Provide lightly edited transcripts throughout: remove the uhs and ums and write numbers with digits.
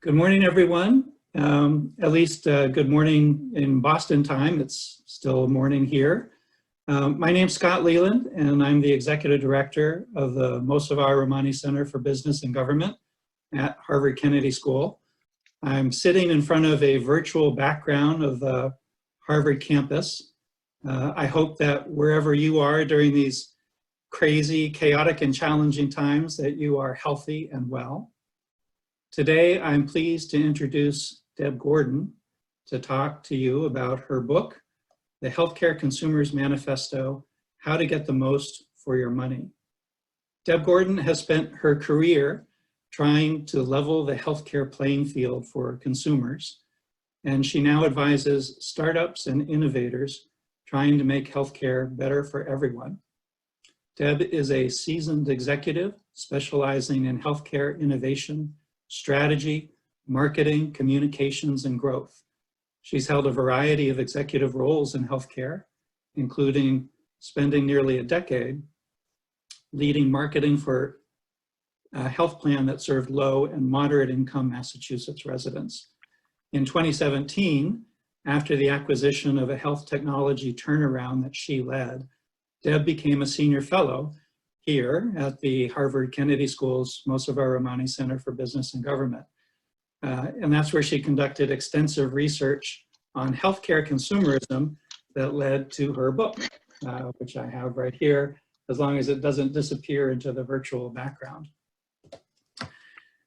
Good morning, everyone. At least good morning in Boston time. It's still morning here. My name's Scott Leland, and I'm the Executive Director of the Mosavar Rahmani Center for Business and Government at Harvard Kennedy School. I'm sitting in front of a virtual background of the Harvard campus. I hope that wherever you are during these crazy, chaotic, and challenging times that you are healthy and well. Today, I'm pleased to introduce Deb Gordon to talk to you about her book, The Healthcare Consumers Manifesto, How to Get the Most for Your Money. Deb Gordon has spent her career trying to level the healthcare playing field for consumers, and she now advises startups and innovators trying to make healthcare better for everyone. Deb is a seasoned executive specializing in healthcare innovation, strategy, marketing, communications, and growth. She's held a variety of executive roles in healthcare, including spending nearly a decade leading marketing for a health plan that served low and moderate income Massachusetts residents. In 2017, after the acquisition of a health technology turnaround that she led, Deb became a senior fellow here at the Harvard Kennedy School's Mosavar Rahmani Center for Business and Government. And that's where she conducted extensive research on healthcare consumerism that led to her book, which I have right here, as long as it doesn't disappear into the virtual background.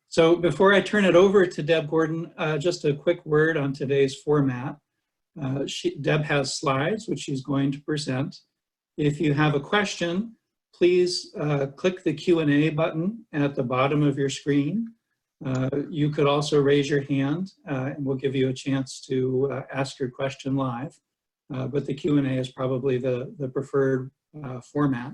So before I turn it over to Deb Gordon, just a quick word on today's format. Deb has slides, which she's going to present. If you have a question, please click the Q&A button at the bottom of your screen. You could also raise your hand and we'll give you a chance to ask your question live. But the Q&A is probably the preferred format.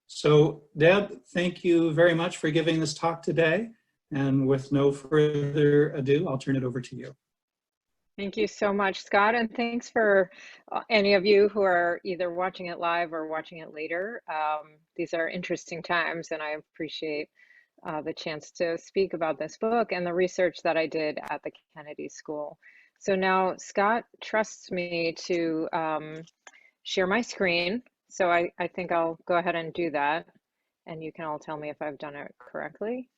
So Deb, thank you very much for giving this talk today. And with no further ado, I'll turn it over to you. Thank you so much, Scott, and thanks for any of you who are either watching it live or watching it later. These are interesting times, and I appreciate the chance to speak about this book and the research that I did at the Kennedy School. So now Scott trusts me to share my screen, so I think I'll go ahead and do that, and you can all tell me if I've done it correctly.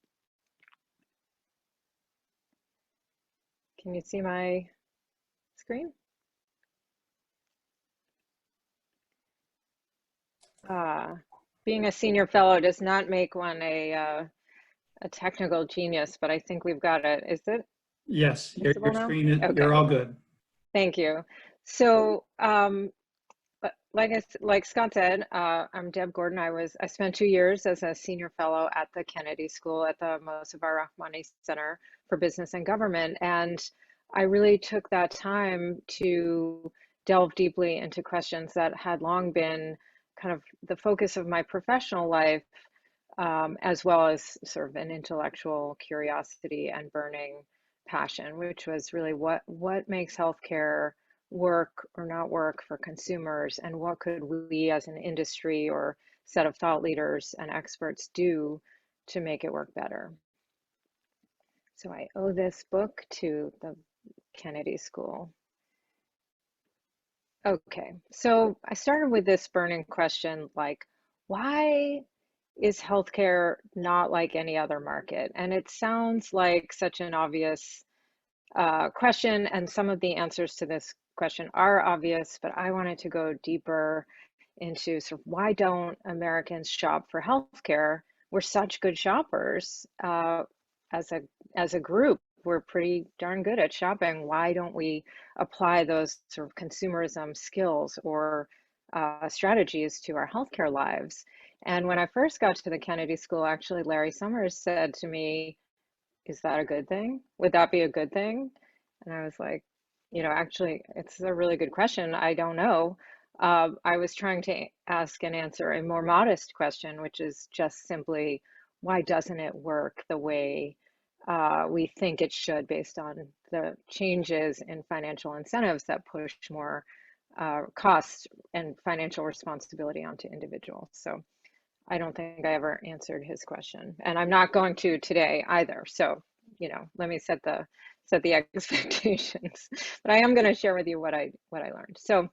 Can you see my screen? Being a senior fellow does not make one a technical genius, but I think we've got it. Is it? Yes, your screen, okay. You're all good. Thank you. So, like Scott said, I'm Deb Gordon. I spent 2 years as a senior fellow at the Kennedy School at the Mosavar Rahmani Center for Business and Government, and I really took that time to delve deeply into questions that had long been kind of the focus of my professional life, as well as sort of an intellectual curiosity and burning passion, which was really what makes healthcare work or not work for consumers, and what could we as an industry or set of thought leaders and experts do to make it work better. So I owe this book to the Kennedy School. Okay, so I started with this burning question, like, why is healthcare not like any other market? And it sounds like such an obvious question, and some of the answers to this question are obvious, but I wanted to go deeper into sort of why don't Americans shop for healthcare? We're such good shoppers as a group. We're pretty darn good at shopping. Why don't we apply those sort of consumerism skills or strategies to our healthcare lives? And when I first got to the Kennedy School, actually, Larry Summers said to me, is that a good thing? Would that be a good thing? And I was like, actually, it's a really good question. I don't know. I was trying to ask and answer a more modest question, which is just simply, why doesn't it work the way we think it should, based on the changes in financial incentives that push more costs and financial responsibility onto individuals? So I don't think I ever answered his question, and I'm not going to today either. So let me set the expectations. But I am going to share with you what I learned. So,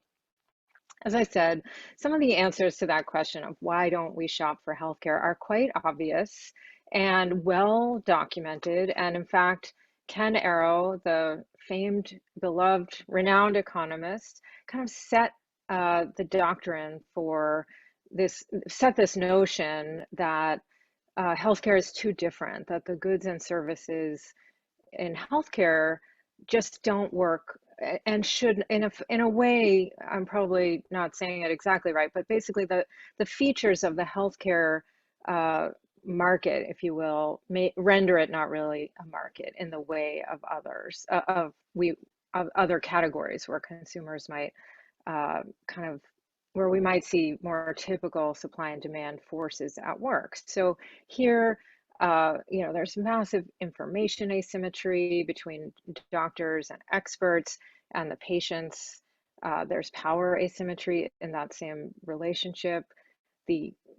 as I said, some of the answers to that question of why don't we shop for healthcare are quite obvious and well documented. And in fact, Ken Arrow, the famed, beloved, renowned economist, kind of set the doctrine for this, set this notion that healthcare is too different, that the goods and services in healthcare just don't work and should, in a way, I'm probably not saying it exactly right, but basically the features of the healthcare market, if you will, may render it not really a market in the way of others, of other categories where consumers might kind of, where we might see more typical supply and demand forces at work. So here, there's massive information asymmetry between doctors and experts and the patients. There's power asymmetry in that same relationship.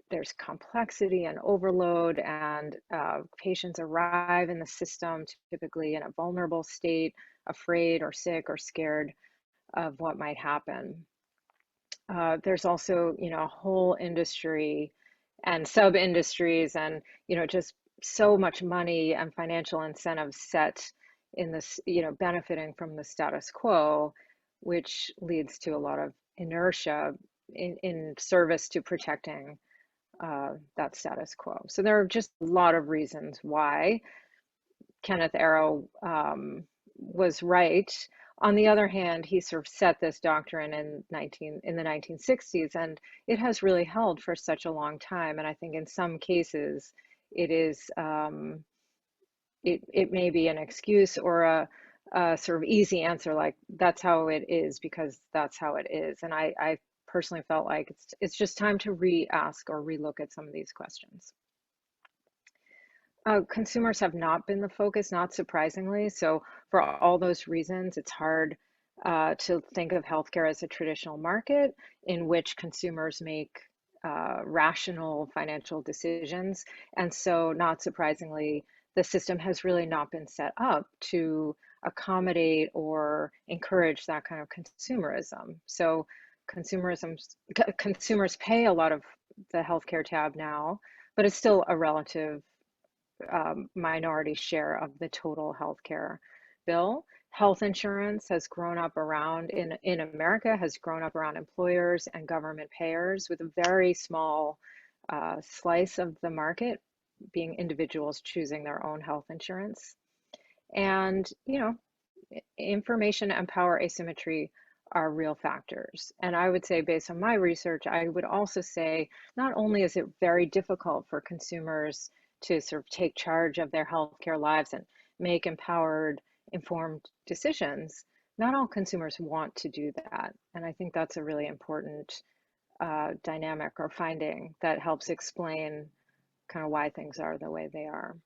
There's complexity and overload, and patients arrive in the system typically in a vulnerable state, afraid or sick or scared of what might happen. There's also, a whole industry and sub-industries and, just so much money and financial incentives set in this, benefiting from the status quo, which leads to a lot of inertia in service to protecting that status quo. So there are just a lot of reasons why Kenneth Arrow was right. On the other hand, he sort of set this doctrine in the 1960s, and it has really held for such a long time. And I think in some cases, it is it may be an excuse or a sort of easy answer, like that's how it is because that's how it is. And I personally felt like it's just time to re-ask or relook at some of these questions. Consumers have not been the focus, not surprisingly. So for all those reasons, it's hard to think of healthcare as a traditional market in which consumers make rational financial decisions. And so not surprisingly, the system has really not been set up to accommodate or encourage that kind of consumerism. So consumers pay a lot of the healthcare tab now, but it's still a relative minority share of the total healthcare bill. Health insurance has grown up around, in America, has grown up around employers and government payers, with a very small slice of the market being individuals choosing their own health insurance. And, information and power asymmetry are real factors. And I would say, based on my research, I would also say not only is it very difficult for consumers to sort of take charge of their healthcare lives and make empowered, informed decisions, not all consumers want to do that. And I think that's a really important dynamic or finding that helps explain kind of why things are the way they are.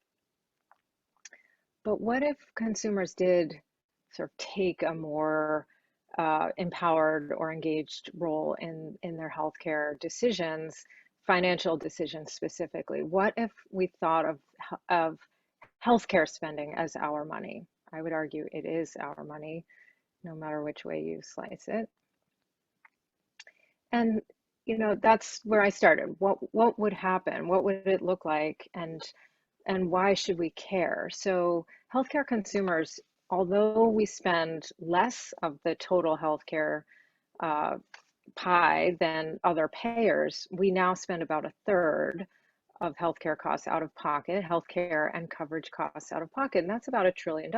But what if consumers did sort of take a more empowered or engaged role in their healthcare decisions, financial decisions specifically? What if we thought of healthcare spending as our money? I would argue it is our money, no matter which way you slice it. And that's where I started. What would happen? What would it look like? And why should we care? So healthcare consumers, although we spend less of the total healthcare pie than other payers, we now spend about a third of healthcare costs out of pocket, healthcare and coverage costs out of pocket, and that's about $1 trillion,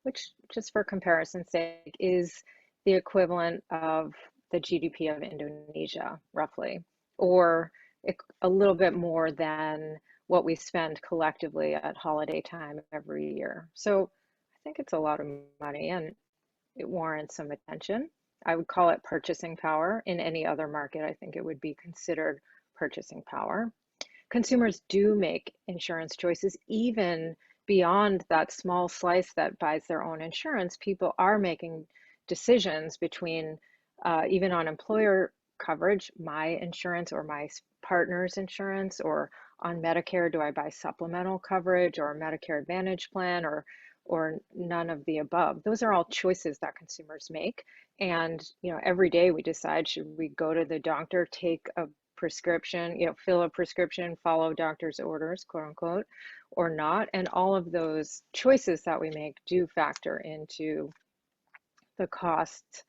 which, just for comparison's sake, is the equivalent of the GDP of Indonesia, roughly, or a little bit more than what we spend collectively at holiday time every year. So I think it's a lot of money and it warrants some attention. I would call it purchasing power. In any other market, I think it would be considered purchasing power. Consumers do make insurance choices even beyond that small slice that buys their own insurance. People are making decisions between even on employer coverage, my insurance or my partner's insurance, or on Medicare? Do I buy supplemental coverage or a Medicare Advantage plan, or none of the above? Those are all choices that consumers make. And, every day we decide, should we go to the doctor, take a prescription, fill a prescription, follow doctor's orders, quote unquote, or not? And all of those choices that we make do factor into the costs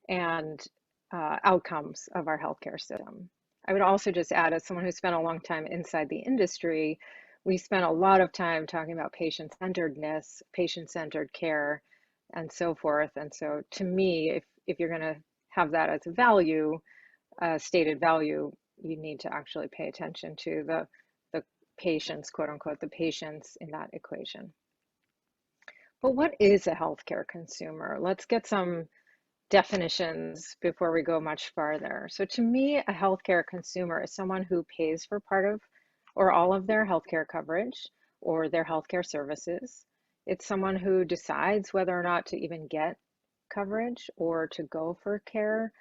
and outcomes of our healthcare system. I would also just add, as someone who spent a long time inside the industry, we spent a lot of time talking about patient-centeredness, patient-centered care, and so forth. And so to me, if you're going to have that as a value, stated value, you need to actually pay attention to the patients, quote unquote, the patients in that equation. But what is a healthcare consumer? Let's get some definitions before we go much farther. So to me, a healthcare consumer is someone who pays for part of or all of their healthcare coverage or their healthcare services. It's someone who decides whether or not to even get coverage or to go for care.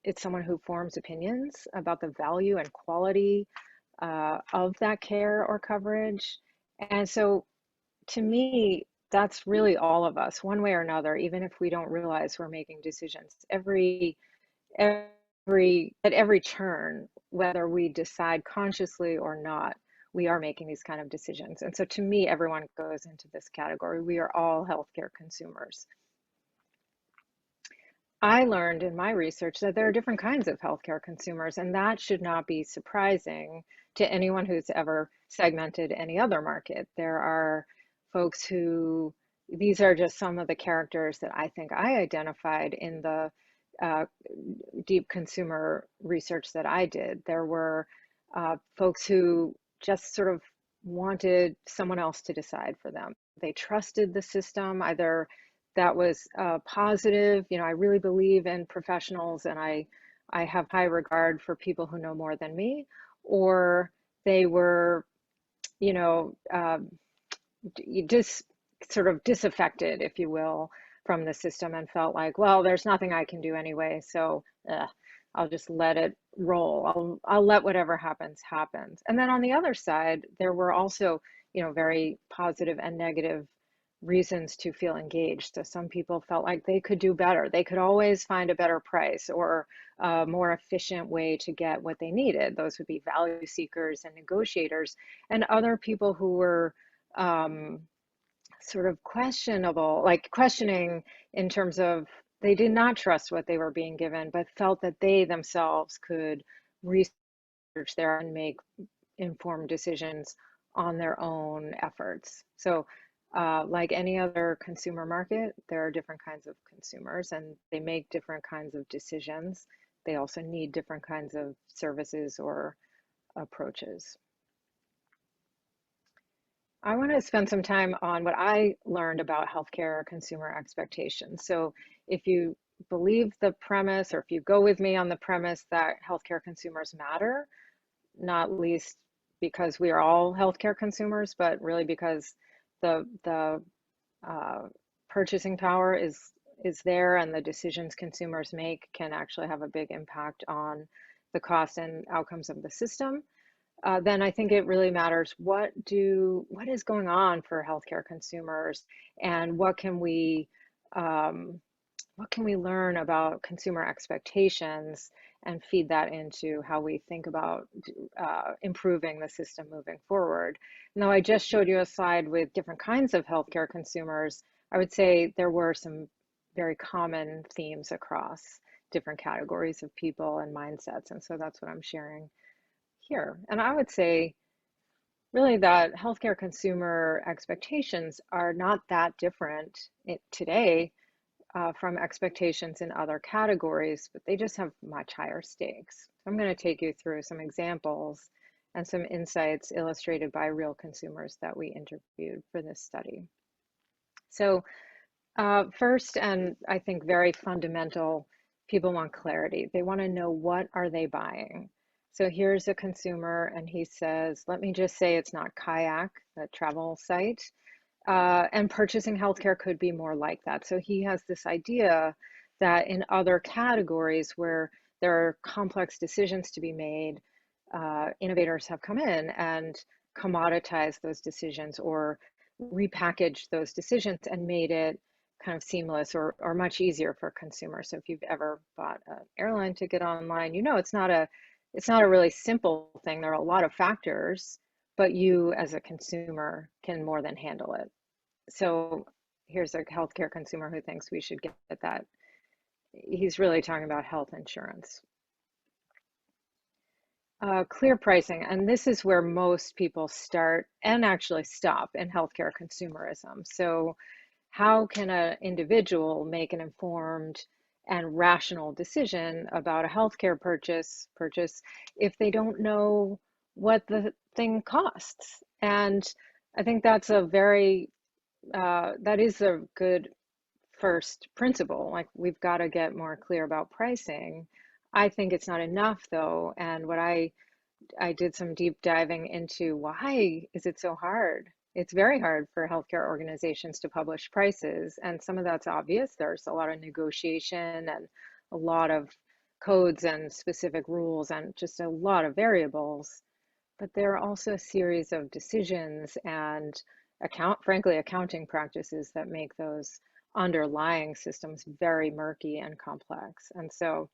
It's someone who forms opinions about the value and quality of that care or coverage. And so to me, that's really all of us, one way or another, even if we don't realize we're making decisions. At every turn, whether we decide consciously or not, we are making these kind of decisions. And so to me, everyone goes into this category. We are all healthcare consumers. I learned in my research that there are different kinds of healthcare consumers, and that should not be surprising to anyone who's ever segmented any other market. There are folks who, these are just some of the characters that I think I identified in the deep consumer research that I did. There were folks who just sort of wanted someone else to decide for them. They trusted the system, either that was positive, I really believe in professionals and I have high regard for people who know more than me, or they were, just sort of disaffected, if you will, from the system and felt like, well, there's nothing I can do anyway, so I'll just let it roll. I'll let whatever happens. And then on the other side, there were also, very positive and negative reasons to feel engaged. So some people felt like they could do better. They could always find a better price or a more efficient way to get what they needed. Those would be value seekers and negotiators. And other people who were sort of questioning in terms of they did not trust what they were being given, but felt that they themselves could research there and make informed decisions on their own efforts. So like any other consumer market, there are different kinds of consumers and they make different kinds of decisions. They also need different kinds of services or approaches. I want to spend some time on what I learned about healthcare consumer expectations. So if you believe the premise, or if you go with me on the premise that healthcare consumers matter, not least because we are all healthcare consumers, but really because the purchasing power is there, and the decisions consumers make can actually have a big impact on the cost and outcomes of the system. Then I think it really matters what is going on for healthcare consumers, and what can we learn about consumer expectations and feed that into how we think about improving the system moving forward. Now, I just showed you a slide with different kinds of healthcare consumers. I would say there were some very common themes across different categories of people and mindsets, and so that's what I'm sharing here. And I would say really that healthcare consumer expectations are not that different today from expectations in other categories, but they just have much higher stakes. I'm going to take you through some examples and some insights illustrated by real consumers that we interviewed for this study. So first, and I think very fundamental, people want clarity. They want to know, what are they buying? So here's a consumer and he says, let me just say it's not Kayak, the travel site. And purchasing healthcare could be more like that. So he has this idea that in other categories where there are complex decisions to be made, innovators have come in and commoditized those decisions or repackaged those decisions and made it kind of seamless or much easier for consumers. So if you've ever bought an airline ticket online, you know it's not a really simple thing. There are a lot of factors, but you as a consumer can more than handle it. So here's a healthcare consumer who thinks we should get that. He's really talking about health insurance. Clear pricing, and this is where most people start and actually stop in healthcare consumerism. So how can an individual make an informed and rational decision about a healthcare purchase if they don't know what the thing costs? And I think that's a very that is a good first principle. Like, we've got to get more clear about pricing. I think it's not enough though, and what I did some deep diving into why is it so hard. It's very hard for healthcare organizations to publish prices, and some of that's obvious. There's a lot of negotiation and a lot of codes and specific rules and just a lot of variables. But there are also a series of decisions and frankly, accounting practices that make those underlying systems very murky and complex. And so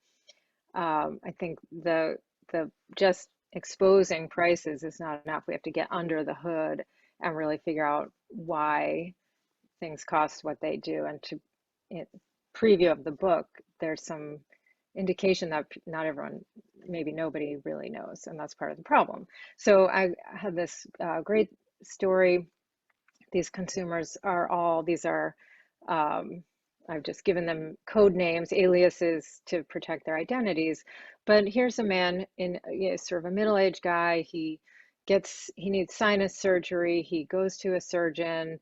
I think the just exposing prices is not enough. We have to get under the hood and really figure out why things cost what they do. And to preview of the book, there's some indication that not everyone, maybe nobody really knows, and that's part of the problem. So I had this great story. These consumers are all, I've just given them code names, aliases to protect their identities. But here's a man in sort of a middle-aged guy. He needs sinus surgery. He goes to a surgeon,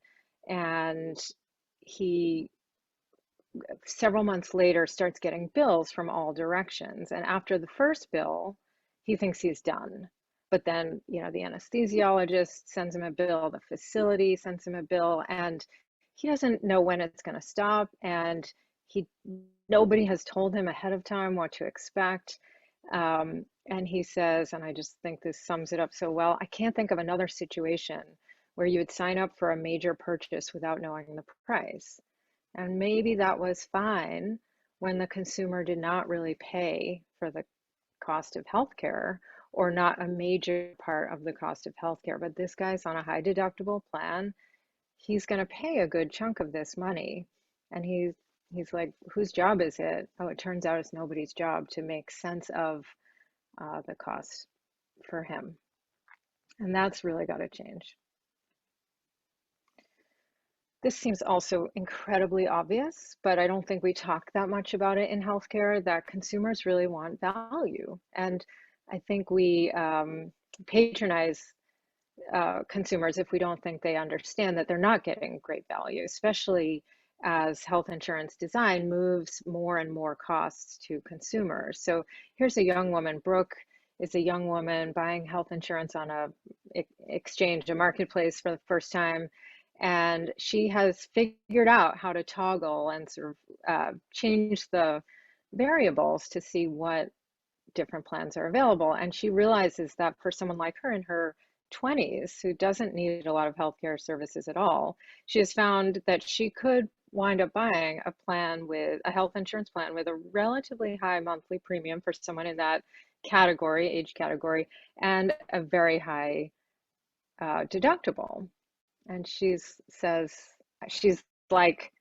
and he several months later starts getting bills from all directions. And after the first bill, he thinks he's done. But then, the anesthesiologist sends him a bill, the facility sends him a bill, and he doesn't know when it's going to stop, and nobody has told him ahead of time what to expect. And he says, and I just think this sums it up so well, I can't think of another situation where you would sign up for a major purchase without knowing the price. And maybe that was fine when the consumer did not really pay for the cost of healthcare, or not a major part of the cost of healthcare. But this guy's on a high deductible plan. He's going to pay a good chunk of this money. And he's like, whose job is it? Oh, it turns out it's nobody's job to make sense of the cost for him. And that's really got to change. This seems also incredibly obvious, but I don't think we talk that much about it in healthcare, that consumers really want value. And I think we patronize consumers if we don't think they understand that they're not getting great value, especially as health insurance design moves more and more costs to consumers. So here's a young woman. Brooke is a young woman buying health insurance on a exchange, a marketplace for the first time. And she has figured out how to toggle and sort of change the variables to see what different plans are available. And she realizes that for someone like her in her 20s, who doesn't need a lot of healthcare services at all, she has found that she could wind up buying a health insurance plan with a relatively high monthly premium for someone in that category, age category, and a very high deductible. And she says, she's like,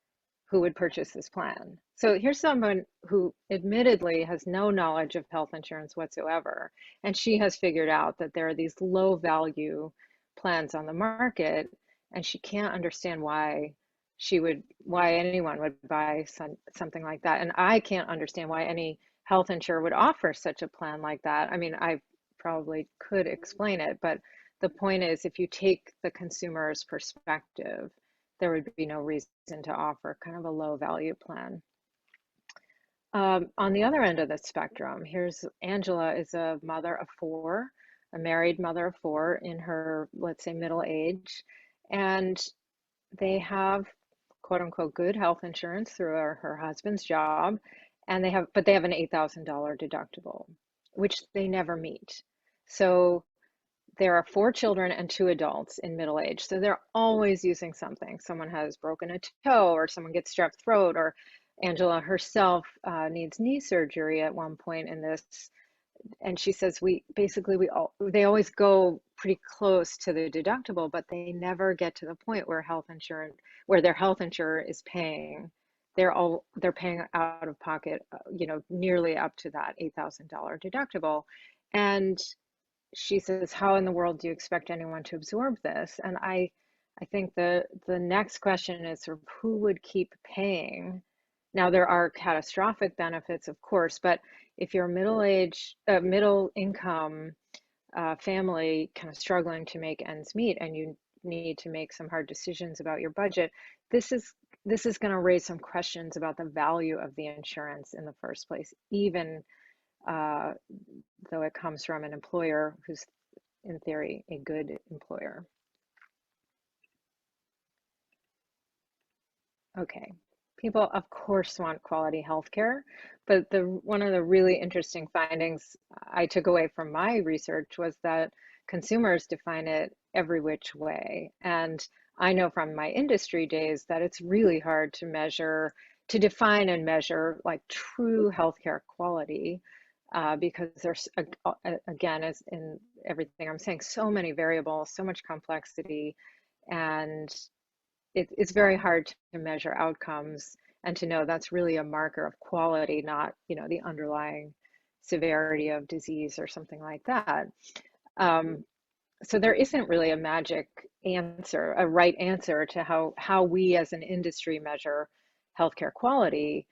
who would purchase this plan? So here's someone who admittedly has no knowledge of health insurance whatsoever. And she has figured out that there are these low value plans on the market, and she can't understand why anyone would buy something like that. And I can't understand why any health insurer would offer such a plan like that. I mean, I probably could explain it, but the point is, if you take the consumer's perspective, there would be no reason to offer kind of a low value plan. On the other end of the spectrum, here's Angela, is a mother of four, a married mother of four in her, let's say, middle age, and they have quote unquote good health insurance through her husband's job, and they have an $8,000 deductible, which they never meet. So there are 4 children and 2 adults in middle age. So they're always using something. Someone has broken a toe, or someone gets strep throat, or Angela herself needs knee surgery at one point in this. And she says they always go pretty close to the deductible, but they never get to the point where their health insurer is paying. They're paying out of pocket, nearly up to that $8,000 deductible. And she says, how in the world do you expect anyone to absorb this? And I think the next question is sort of who would keep paying? Now, there are catastrophic benefits, of course, but if you're a middle income family kind of struggling to make ends meet, and you need to make some hard decisions about your budget, this is going to raise some questions about the value of the insurance in the first place, even though it comes from an employer who's in theory a good employer. Okay, people of course want quality healthcare, but one of the really interesting findings I took away from my research was that consumers define it every which way. And I know from my industry days that it's really hard to define and measure like true healthcare quality. Because there's, again, as in everything I'm saying, so many variables, so much complexity, and it's very hard to measure outcomes and to know that's really a marker of quality, not the underlying severity of disease or something like that. So there isn't really a magic answer, a right answer to how we as an industry measure healthcare quality.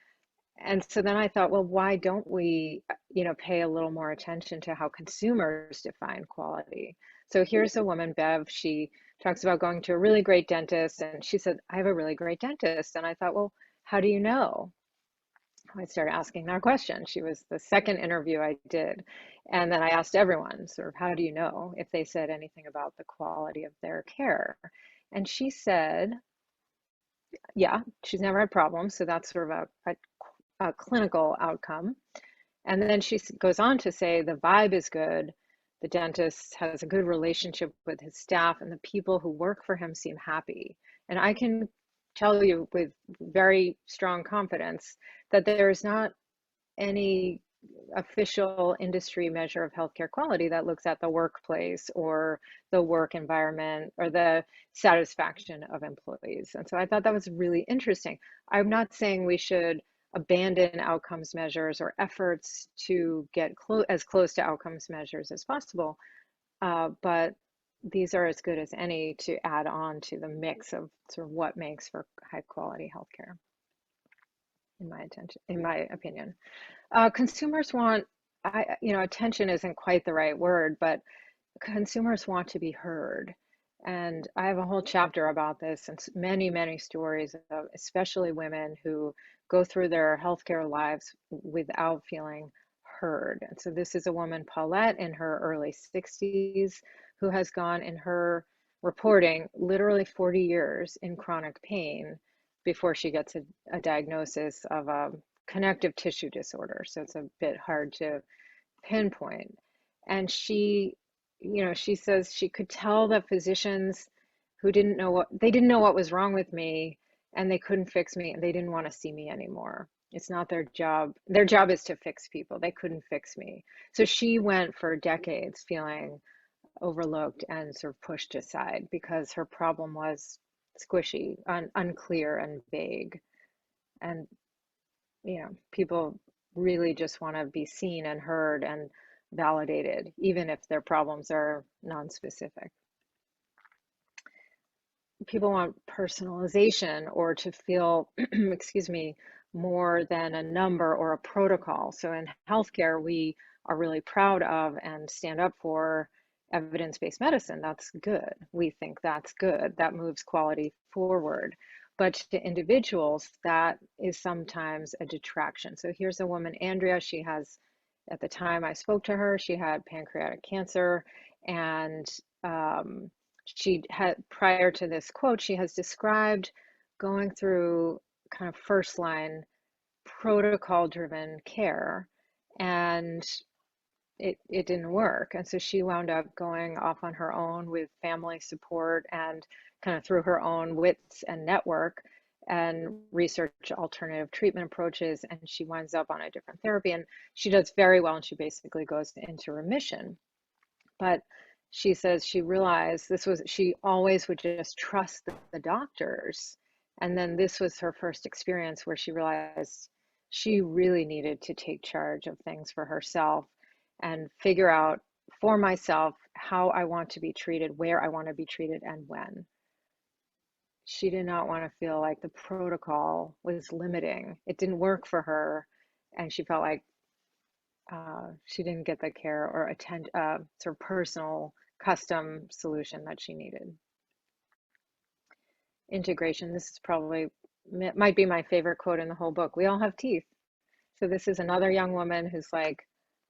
And so then I thought, well, why don't we, pay a little more attention to how consumers define quality? So here's a woman, Bev. She talks about going to a really great dentist, and she said, I have a really great dentist. And I thought, well, how do you know? I started asking that question. She was the second interview I did. And then I asked everyone, sort of, how do you know if they said anything about the quality of their care? And she said, yeah, she's never had problems. So that's sort of a clinical outcome. And then she goes on to say the vibe is good. The dentist has a good relationship with his staff, and the people who work for him seem happy. And I can tell you with very strong confidence that there's not any official industry measure of healthcare quality that looks at the workplace or the work environment or the satisfaction of employees. And so I thought that was really interesting. I'm not saying we should abandon outcomes measures or efforts to get as close to outcomes measures as possible, but these are as good as any to add on to the mix of sort of what makes for high quality healthcare, in my opinion. Consumers want, attention isn't quite the right word, but consumers want to be heard. And I have a whole chapter about this and many, many stories of especially women who go through their healthcare lives without feeling heard. And so this is a woman, Paulette, in her early 60s, who has gone in her reporting literally 40 years in chronic pain before she gets a diagnosis of a connective tissue disorder. So it's a bit hard to pinpoint. And she says she could tell that physicians who didn't know what was wrong with me, and they couldn't fix me, and they didn't want to see me anymore. It's not their job. Their job is to fix people. They couldn't fix me. So she went for decades feeling overlooked and sort of pushed aside because her problem was squishy, unclear, and vague. And people really just want to be seen and heard and validated, even if their problems are non-specific. People want personalization or to feel, excuse me, more than a number or a protocol. So in healthcare, we are really proud of and stand up for evidence-based medicine. That's good. We think that's good. That moves quality forward. But to individuals, that is sometimes a detraction. So here's a woman, Andrea. She has, at the time I spoke to her, she had pancreatic cancer, and she had, prior to this quote, she has described going through kind of first line protocol driven care. And it didn't work. And so she wound up going off on her own with family support and kind of through her own wits and network and research alternative treatment approaches. And she winds up on a different therapy and she does very well. And she basically goes into remission. But she says she realized she always would just trust the doctors. And then this was her first experience where she realized she really needed to take charge of things for herself and figure out for myself how I want to be treated, where I want to be treated, and when. She did not want to feel like the protocol was limiting. It didn't work for her, and she felt like she didn't get the care or sort of personal custom solution that she needed. Integration, this is probably, might be my favorite quote in the whole book. We all have teeth. So this is another young woman who's like,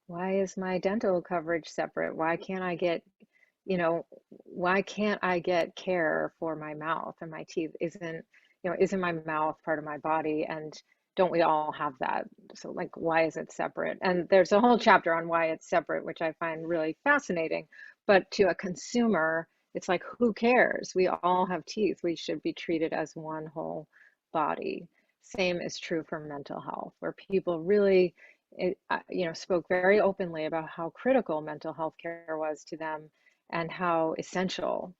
why is my dental coverage separate? Why can't I get, why can't I get care for my mouth and my teeth? Isn't my mouth part of my body? And don't we all have that? So like, why is it separate? And there's a whole chapter on why it's separate, which I find really fascinating. But to a consumer, it's like, who cares? We all have teeth. We should be treated as one whole body. Same is true for mental health, where people really, spoke very openly about how critical mental health care was to them and how essential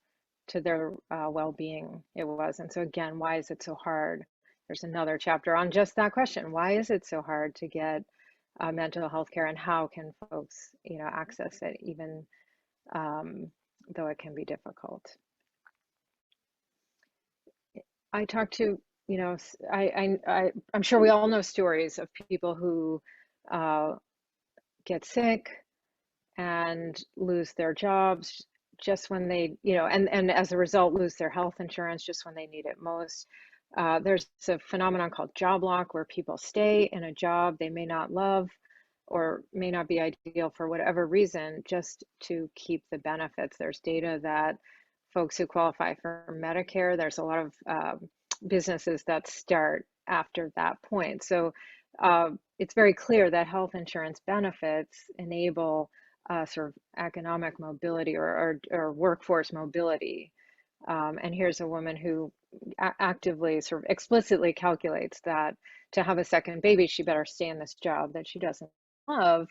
to their well-being it was. And so again, why is it so hard? There's another chapter on just that question. Why is it so hard to get mental health care, and how can folks, access it, even though it can be difficult? I talked to, I'm sure we all know stories of people who get sick and lose their jobs just when they, and as a result lose their health insurance just when they need it most. There's a phenomenon called job lock, where people stay in a job they may not love or may not be ideal for whatever reason, just to keep the benefits. There's data that folks who qualify for Medicare, there's a lot of businesses that start after that point. So it's very clear that health insurance benefits enable sort of economic mobility or workforce mobility. And here's a woman who actively, sort of explicitly calculates that to have a second baby, she better stay in this job that she doesn't love,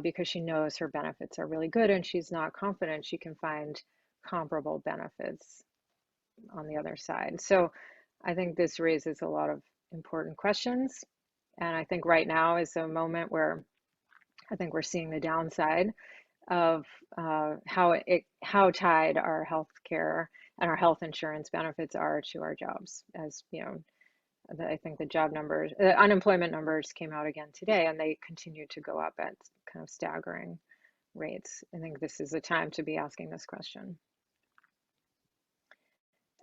because she knows her benefits are really good and she's not confident she can find comparable benefits on the other side. So I think this raises a lot of important questions. And I think right now is a moment where I think we're seeing the downside of how tied our healthcare and our health insurance benefits are to our jobs. As I think the job numbers, unemployment numbers came out again today, and they continue to go up at kind of staggering rates. I think this is a time to be asking this question.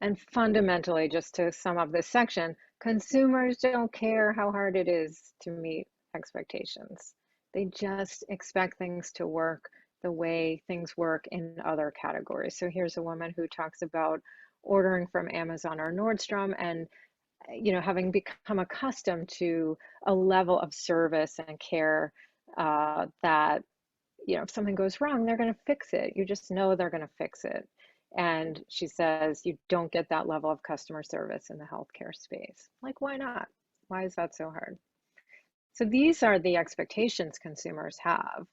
And fundamentally, just to sum up this section, consumers don't care how hard it is to meet expectations. They just expect things to work the way things work in other categories. So here's a woman who talks about ordering from Amazon or Nordstrom and having become accustomed to a level of service and care that, if something goes wrong, they're going to fix it. You just know they're going to fix it. And she says you don't get that level of customer service in the healthcare space. Like, why not? Why is that so hard? So these are the expectations consumers have,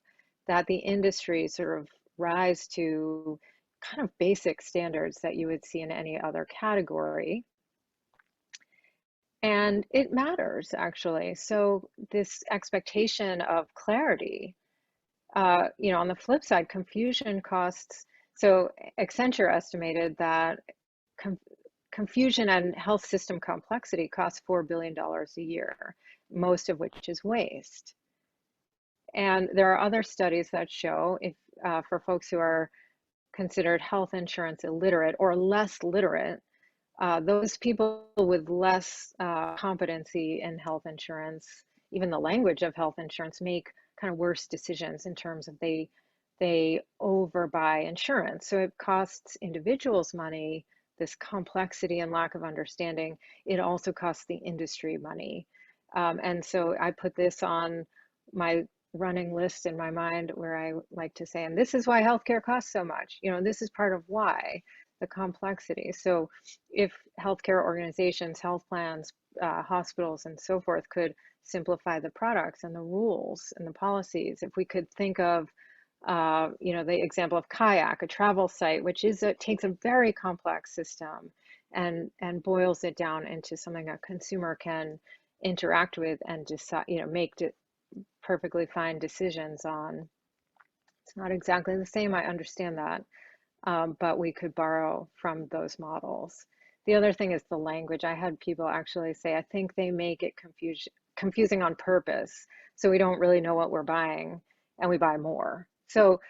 that the industry sort of rise to kind of basic standards that you would see in any other category. And it matters, actually. So this expectation of clarity, on the flip side, confusion costs. So Accenture estimated that confusion and health system complexity costs $4 billion a year, most of which is waste. And there are other studies that show if for folks who are considered health insurance illiterate or less literate, those people with less competency in health insurance, even the language of health insurance, make kind of worse decisions in terms of they overbuy insurance. So it costs individuals money, this complexity and lack of understanding. It also costs the industry money. And so I put this on my running list in my mind where I like to say, and this is why healthcare costs so much, this is part of why, the complexity. So if healthcare organizations, health plans, hospitals, and so forth could simplify the products and the rules and the policies, if we could think of, the example of Kayak, a travel site, which takes a very complex system and boils it down into something a consumer can interact with and decide, make perfectly fine decisions on. It's not exactly the same, I understand that, but we could borrow from those models. The other thing is the language. I had people actually say, I think they make it confusing on purpose, so we don't really know what we're buying and we buy more. So,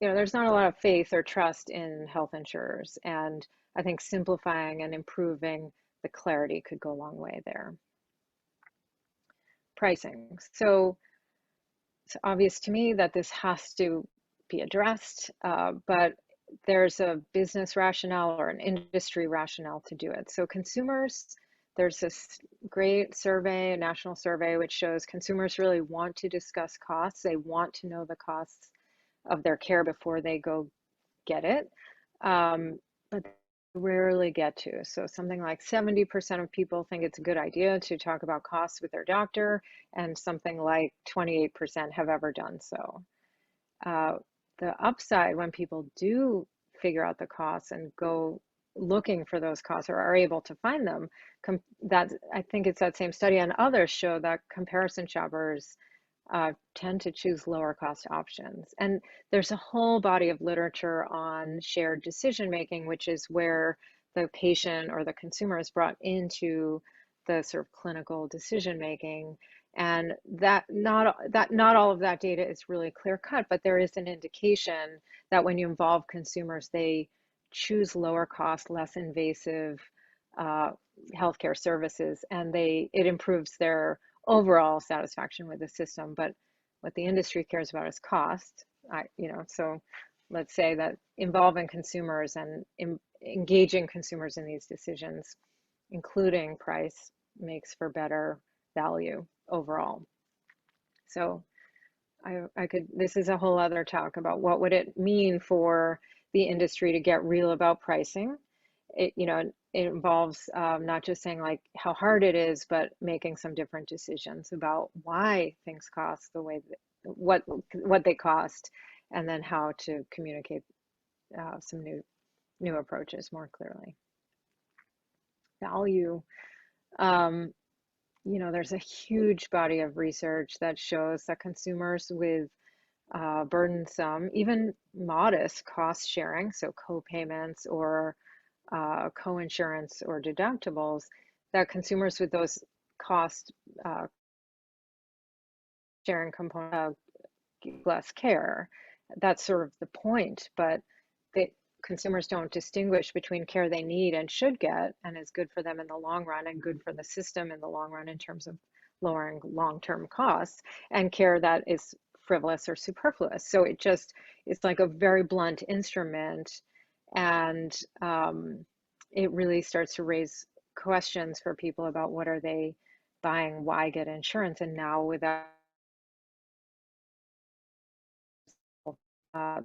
there's not a lot of faith or trust in health insurers, and I think simplifying and improving the clarity could go a long way there. Pricing. So it's obvious to me that this has to be addressed, but there's a business rationale or an industry rationale to do it. So consumers, there's this great survey, a national survey, which shows consumers really want to discuss costs. They want to know the costs of their care before they go get it, but rarely get to. So something like 70% of people think it's a good idea to talk about costs with their doctor, and something like 28% have ever done so. The upside, when people do figure out the costs and go looking for those costs or are able to find them, that I think it's that same study and others show that comparison shoppers tend to choose lower cost options. And there's a whole body of literature on shared decision making, which is where the patient or the consumer is brought into the sort of clinical decision making. And that not all of that data is really clear cut, but there is an indication that when you involve consumers, they choose lower cost, less invasive healthcare services, and it improves their overall satisfaction with the system. But what the industry cares about is cost. So let's say that involving consumers and engaging consumers in these decisions, including price, makes for better value overall. So this is a whole other talk about what would it mean for the industry to get real about pricing. It involves not just saying like how hard it is, but making some different decisions about why things cost the way what they cost, and then how to communicate some new approaches more clearly. Value. There's a huge body of research that shows that consumers with burdensome, even modest cost sharing, so co-payments or co-insurance or deductibles, that consumers with those cost sharing components less care. That's sort of the point, but consumers don't distinguish between care they need and should get and is good for them in the long run and good for the system in the long run in terms of lowering long-term costs, and care that is frivolous or superfluous. So it's like a very blunt instrument, and it really starts to raise questions for people about what are they buying, why get insurance, and now without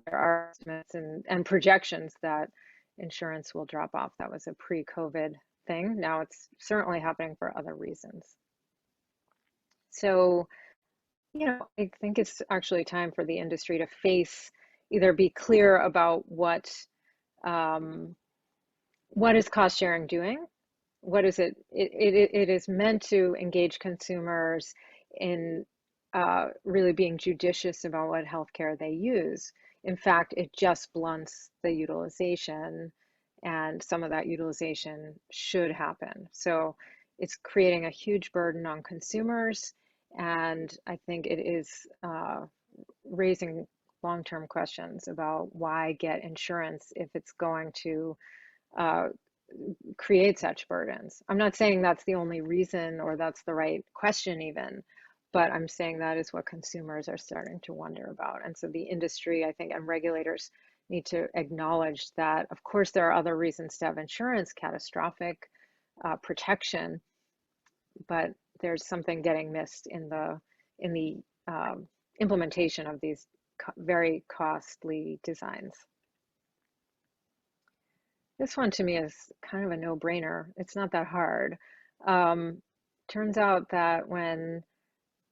there are estimates and projections that insurance will drop off. That was a pre-COVID thing. Now it's certainly happening for other reasons. So, I think it's actually time for the industry to either be clear about what is cost sharing doing? What is it? It is meant to engage consumers in really being judicious about what healthcare they use. In fact, it just blunts the utilization, and some of that utilization should happen. So it's creating a huge burden on consumers, and I think it is raising long-term questions about why get insurance if it's going to create such burdens. I'm not saying that's the only reason or that's the right question even, but I'm saying that is what consumers are starting to wonder about. And so the industry, I think, and regulators need to acknowledge that, of course, there are other reasons to have insurance, catastrophic protection, but there's something getting missed in the implementation of these very costly designs. This one to me is kind of a no-brainer. It's not that hard. Turns out that when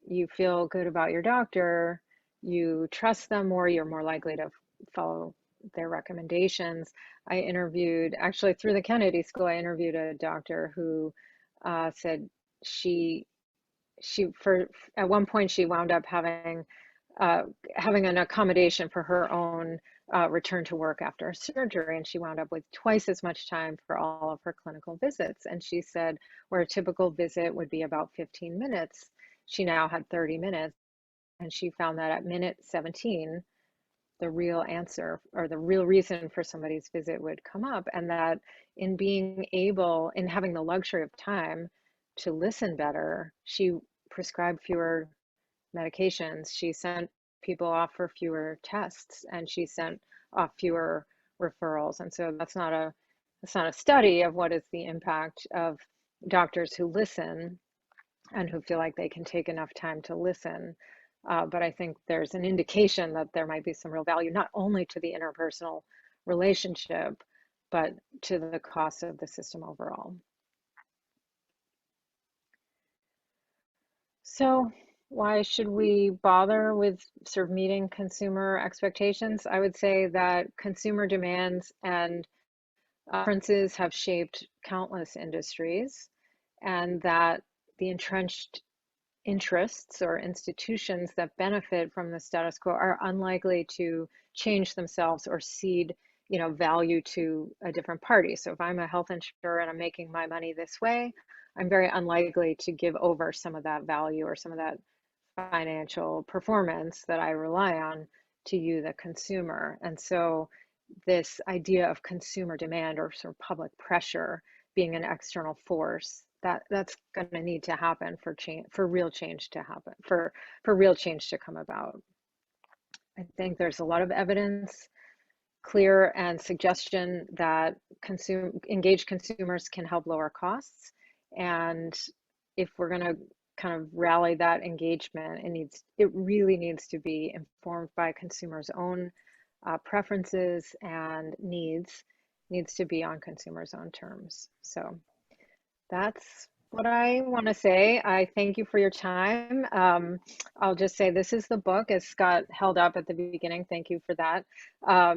you feel good about your doctor, you trust them more, you're more likely to follow their recommendations. I interviewed, actually through the Kennedy School, I interviewed a doctor who said at one point she wound up having an accommodation for her own return to work after surgery, and she wound up with twice as much time for all of her clinical visits. And she said where a typical visit would be about 15 minutes, she now had 30 minutes, and she found that at minute 17, the real answer or the real reason for somebody's visit would come up, and that in having the luxury of time to listen better, she prescribed fewer medications, she sent people off for fewer tests, and she sent off fewer referrals. And so that's not a study of what is the impact of doctors who listen and who feel like they can take enough time to listen. But I think there's an indication that there might be some real value, not only to the interpersonal relationship, but to the cost of the system overall. So why should we bother with sort of meeting consumer expectations? I would say that consumer demands and preferences have shaped countless industries, and that the entrenched interests or institutions that benefit from the status quo are unlikely to change themselves or cede, value to a different party. So if I'm a health insurer and I'm making my money this way, I'm very unlikely to give over some of that value or some of that financial performance that I rely on to you, the consumer. And so this idea of consumer demand or sort of public pressure being an external force, that's going to need to happen for change, for real change to happen, for real change to come about. I think there's a lot of evidence, clear and suggestion that engaged consumers can help lower costs. And if we're going to kind of rally that engagement, it really needs to be informed by consumers' own preferences and needs to be on consumers' own terms. So that's what I want to say. I thank you for your time. I'll just say this is the book, as Scott held up at the beginning. Thank you for that.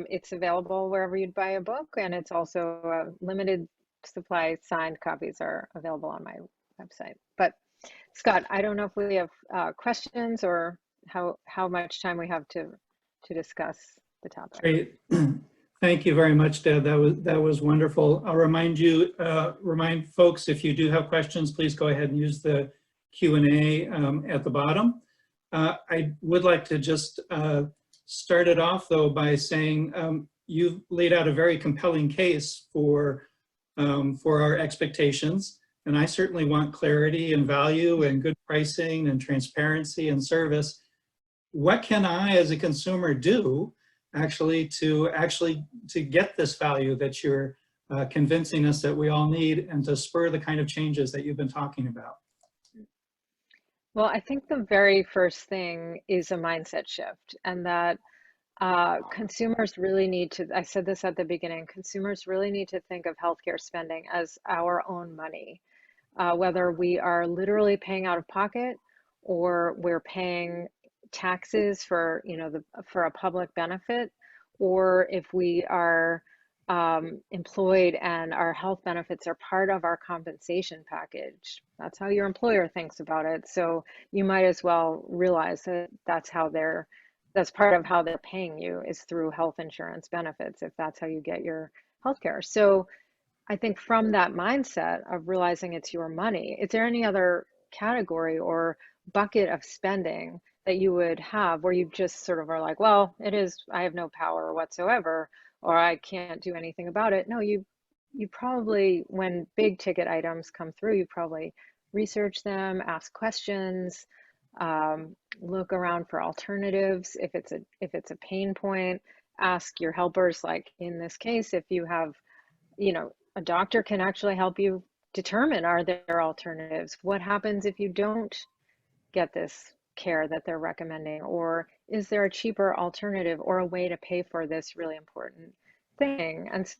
It's available wherever you'd buy a book, and it's also limited supply signed copies are available on my website. But Scott, I don't know if we have questions or how much time we have to discuss the topic. Great. Thank you very much, Deb. That was wonderful. I'll remind folks, if you do have questions, please go ahead and use the Q&A at the bottom. I would like to just start it off, though, by saying you've laid out a very compelling case for our expectations. And I certainly want clarity and value and good pricing and transparency and service. What can I, as a consumer, do to get this value that you're convincing us that we all need, and to spur the kind of changes that you've been talking about? Well, I think the very first thing is a mindset shift, and that consumers really need to, I said this at the beginning, consumers really need to think of healthcare spending as our own money. Whether we are literally paying out of pocket or we're paying taxes for, for a public benefit, or if we are employed and our health benefits are part of our compensation package. That's how your employer thinks about it. So you might as well realize that that's part of how they're paying you, is through health insurance benefits, if that's how you get your healthcare. So I think from that mindset of realizing it's your money, is there any other category or bucket of spending that you would have where you just sort of are like, well, I have no power whatsoever, or I can't do anything about it? No, you probably, when big ticket items come through, you probably research them, ask questions, look around for alternatives. If it's a pain point, ask your helpers. Like in this case, if you have, a doctor can actually help you determine, are there alternatives? What happens if you don't get this care that they're recommending? Or is there a cheaper alternative or a way to pay for this really important thing? And so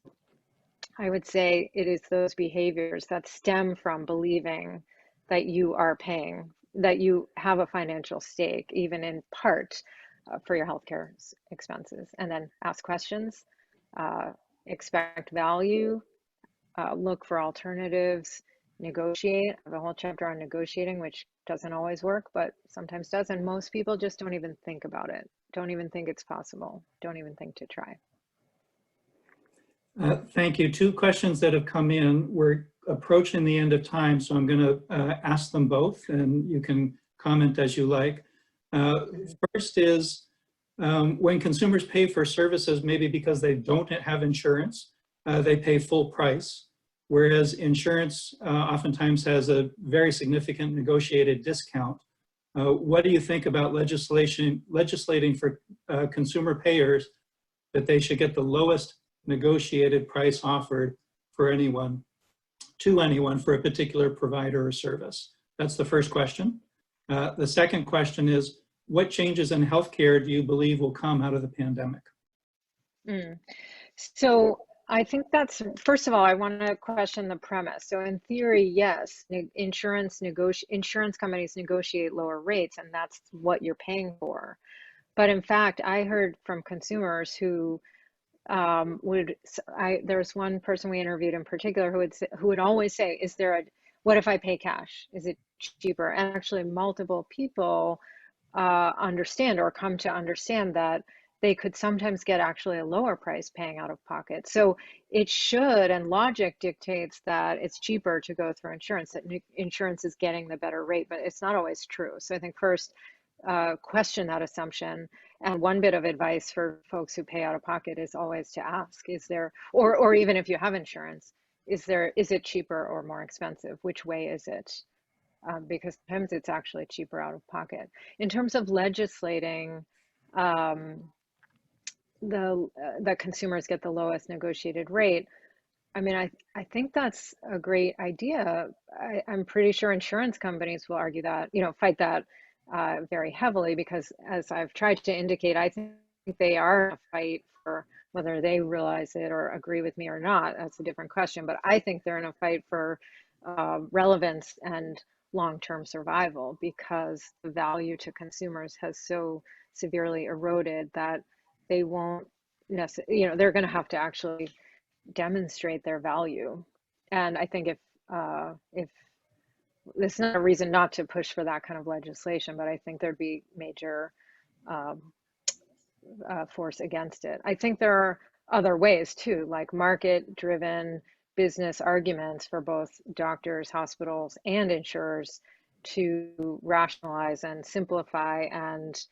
I would say it is those behaviors that stem from believing that you are paying, that you have a financial stake, even in part, for your healthcare expenses. And then ask questions, expect value, look for alternatives, negotiate. I have a whole chapter on negotiating, which doesn't always work, but sometimes does. And most people just don't even think about it, don't even think it's possible, don't even think to try. Thank you. Two questions that have come in. We're approaching the end of time, so I'm going to ask them both, and you can comment as you like. First is, when consumers pay for services, maybe because they don't have insurance, they pay full price, whereas insurance oftentimes has a very significant negotiated discount. What do you think about legislating for consumer payers that they should get the lowest negotiated price offered for anyone, to anyone, for a particular provider or service? That's the first question. The second question is, what changes in healthcare do you believe will come out of the pandemic? So I think that's, first of all, I want to question the premise. So in theory, yes, insurance companies negotiate lower rates, and that's what you're paying for. But in fact, I heard from consumers who there's one person we interviewed in particular who would always say, what if I pay cash? Is it cheaper? And actually multiple people understand or come to understand that they could sometimes get actually a lower price paying out of pocket. So it should, and logic dictates that it's cheaper to go through insurance, that insurance is getting the better rate, but it's not always true. So I think first, question that assumption. And one bit of advice for folks who pay out of pocket is always to ask, is there, or even if you have insurance, is it cheaper or more expensive? Which way is it? Because sometimes it's actually cheaper out of pocket. In terms of legislating, the consumers get the lowest negotiated rate, I mean, I think that's a great idea. I'm pretty sure insurance companies will argue that, fight that very heavily, because as I've tried to indicate, I think they are in a fight for whether they realize it or agree with me or not. That's a different question, but I think they're in a fight for relevance and long-term survival, because the value to consumers has so severely eroded that they won't necessarily, they're going to have to actually demonstrate their value. And I think if this is not a reason not to push for that kind of legislation, but I think there'd be major force against it. I think there are other ways too, like market-driven business arguments for both doctors, hospitals, and insurers to rationalize and simplify and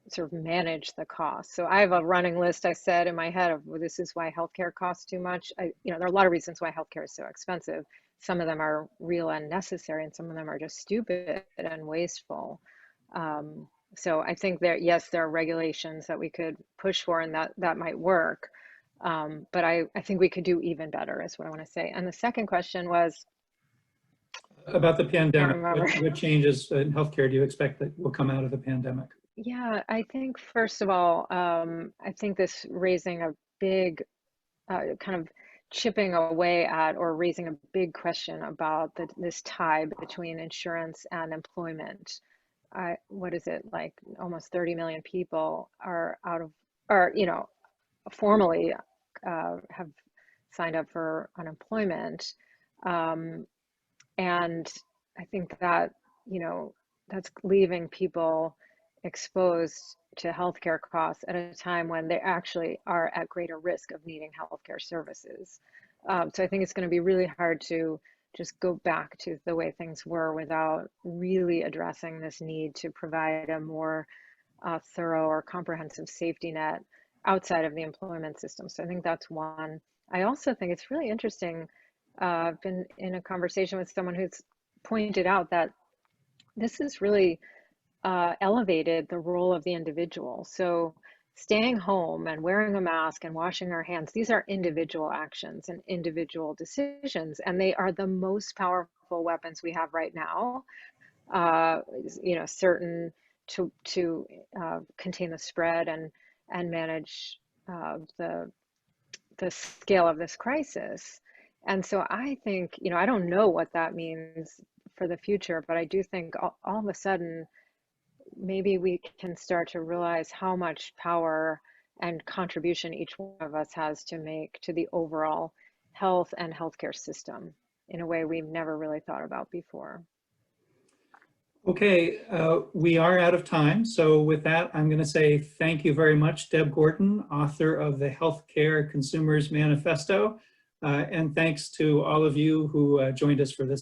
sort of manage the cost. So I have a running list, I said in my head, of, well, this is why healthcare costs too much. There are a lot of reasons why healthcare is so expensive. Some of them are real and necessary, and some of them are just stupid and wasteful. So I think that, yes, there are regulations that we could push for, and that might work. But I think we could do even better, is what I want to say. And the second question was about the pandemic. What changes in healthcare do you expect that will come out of the pandemic? Yeah, I think first of all, I think this raising a big kind of chipping away at, or raising a big question about this tie between insurance and employment. What is it, like almost 30 million people are formally have signed up for unemployment. And I think that, that's leaving people exposed to healthcare costs at a time when they actually are at greater risk of needing healthcare services. So I think it's going to be really hard to just go back to the way things were without really addressing this need to provide a more thorough or comprehensive safety net outside of the employment system. So I think that's one. I also think it's really interesting. I've been in a conversation with someone who's pointed out that this is really elevated the role of the individual. So staying home and wearing a mask and washing our hands, these are individual actions and individual decisions, and they are the most powerful weapons we have right now. Certain to contain the spread and manage the scale of this crisis. And so I think, I don't know what that means for the future, but I do think all of a sudden, maybe we can start to realize how much power and contribution each one of us has to make to the overall health and healthcare system in a way we've never really thought about before. Okay, we are out of time. So with that, I'm going to say thank you very much, Deb Gordon, author of the Healthcare Consumers Manifesto. And thanks to all of you who joined us for this.